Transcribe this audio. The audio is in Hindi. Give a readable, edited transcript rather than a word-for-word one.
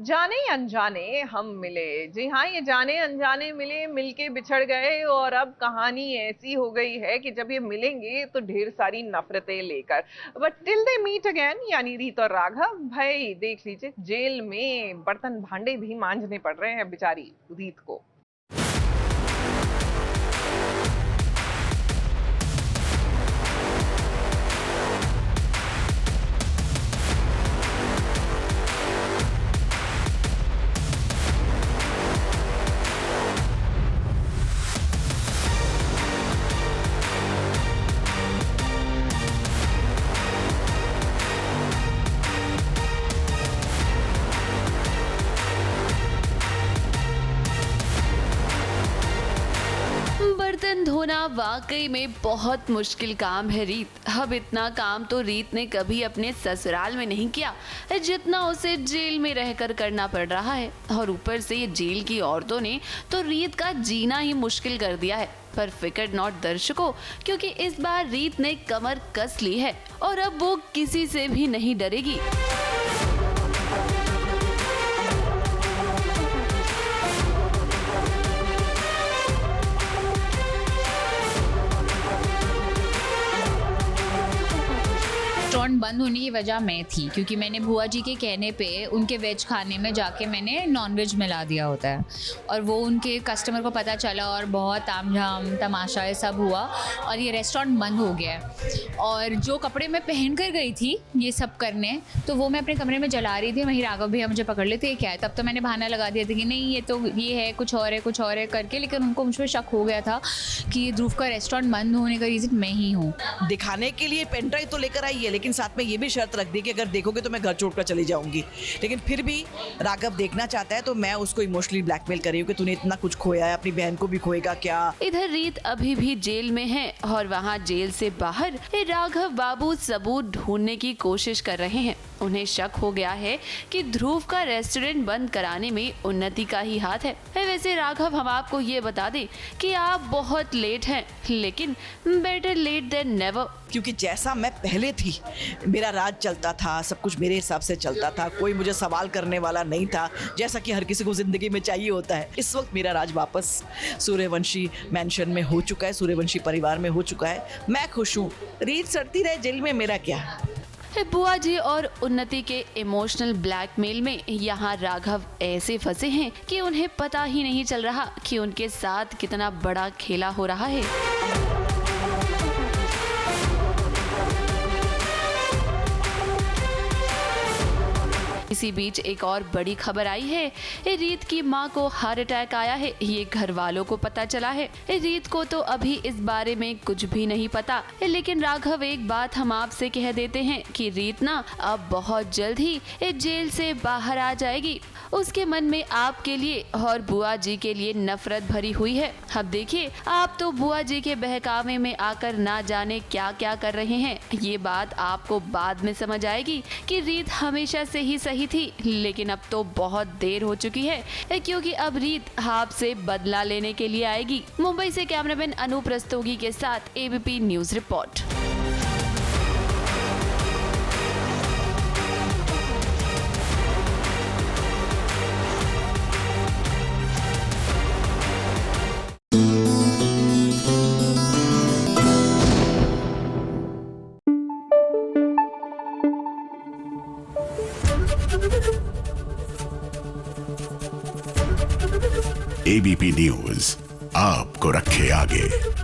जाने अनजाने हम मिले। जी हाँ, ये जाने अनजाने मिले, मिलके बिछड़ गए और अब कहानी ऐसी हो गई है कि जब ये मिलेंगे तो ढेर सारी नफरतें लेकर। But till they meet again, यानी रीत और राघव भाई देख लीजिए, जेल में बर्तन भांडे भी मांजने पड़ रहे हैं बेचारी रीत को। बर्तन धोना वाकई में बहुत मुश्किल काम है रीत। अब इतना काम तो रीत ने कभी अपने ससुराल में नहीं किया जितना उसे जेल में रहकर करना पड़ रहा है। और ऊपर से ये जेल की औरतों ने तो रीत का जीना ही मुश्किल कर दिया है। पर फिकर नॉट दर्शकों, क्योंकि इस बार रीत ने कमर कस ली है और अब वो किसी से भी नहीं डरेगी। रेस्टोरेंट बंद होने की वजह मैं थी, क्योंकि मैंने बुआ जी के कहने पे उनके वेज खाने में जाके मैंने नॉन वेज मिला दिया होता है और वो उनके कस्टमर को पता चला और बहुत तामझाम तमाशा ये सब हुआ और ये रेस्टोरेंट बंद हो गया है। और जो कपड़े मैं पहन कर गई थी ये सब करने, तो वो मैं अपने कमरे में जला रही थी। वहीं राघव भैया मुझे पकड़ लेते, ये क्या है। तब तो मैंने बहाना लगा दिया था कि नहीं ये तो ये है, कुछ और है कुछ और है करके, लेकिन उनको मुझ पर शक हो गया था कि ध्रुव का रेस्टोरेंट बंद होने का रीज़न मैं ही हूँ। दिखाने के लिए पेन ड्राइव तो लेकर आई है, लेकिन साथ में ये भी शर्त रख दी कि अगर देखोगे तो मैं घर छोड़कर चली जाऊंगी। लेकिन फिर भी राघव देखना चाहता है तो मैं उसको इमोशनली ब्लैकमेल कर रही हूँ कि तूने इतना कुछ खोया है, अपनी बहन को भी खोएगा क्या। इधर रीत अभी भी जेल में है और वहाँ जेल से बाहर राघव बाबू सबूत ढूंढने की कोशिश कर रहे हैं। उन्हें शक हो गया है कि ध्रुव का रेस्टोरेंट बंद कराने में उन्नति का ही हाथ है। वैसे राघव, हम आपको ये बता दें कि आप बहुत लेट हैं, लेकिन बेटर लेट देन नेवर। क्योंकि जैसा मैं पहले थी, मेरा राज चलता था, सब कुछ मेरे हिसाब से चलता था, कोई मुझे सवाल करने वाला नहीं था, जैसा कि हर किसी को जिंदगी में चाहिए होता है। इस वक्त मेरा राज वापस सूर्यवंशी मैंशन में हो चुका है, सूर्यवंशी परिवार में हो चुका है। मैं खुश हूँ। रीत सड़ती रहे जेल में, मेरा क्या। बुआ जी और उन्नति के इमोशनल ब्लैकमेल में यहाँ राघव ऐसे फंसे हैं कि उन्हें पता ही नहीं चल रहा कि उनके साथ कितना बड़ा खेला हो रहा है। इसी बीच एक और बड़ी खबर आई है। रीत की मां को हार्ट अटैक आया है। ये घर वालों को पता चला है। रीत को तो अभी इस बारे में कुछ भी नहीं पता, लेकिन राघव एक बात हम आपसे कह देते हैं कि रीत ना अब बहुत जल्द ही जेल से बाहर आ जाएगी। उसके मन में आपके लिए और बुआ जी के लिए नफरत भरी हुई है। अब देखिए, आप तो बुआ जी के बहकावे में आकर ना जाने क्या क्या कर रहे हैं। ये बात आपको बाद में समझ आएगी कि रीत हमेशा से ही सही थी, लेकिन अब तो बहुत देर हो चुकी है, क्योंकि अब रीत आपसे बदला लेने के लिए आएगी। मुंबई से कैमरामैन अनूप रस्तोगी के साथ ABP news report. ABP news आपको रखे आगे।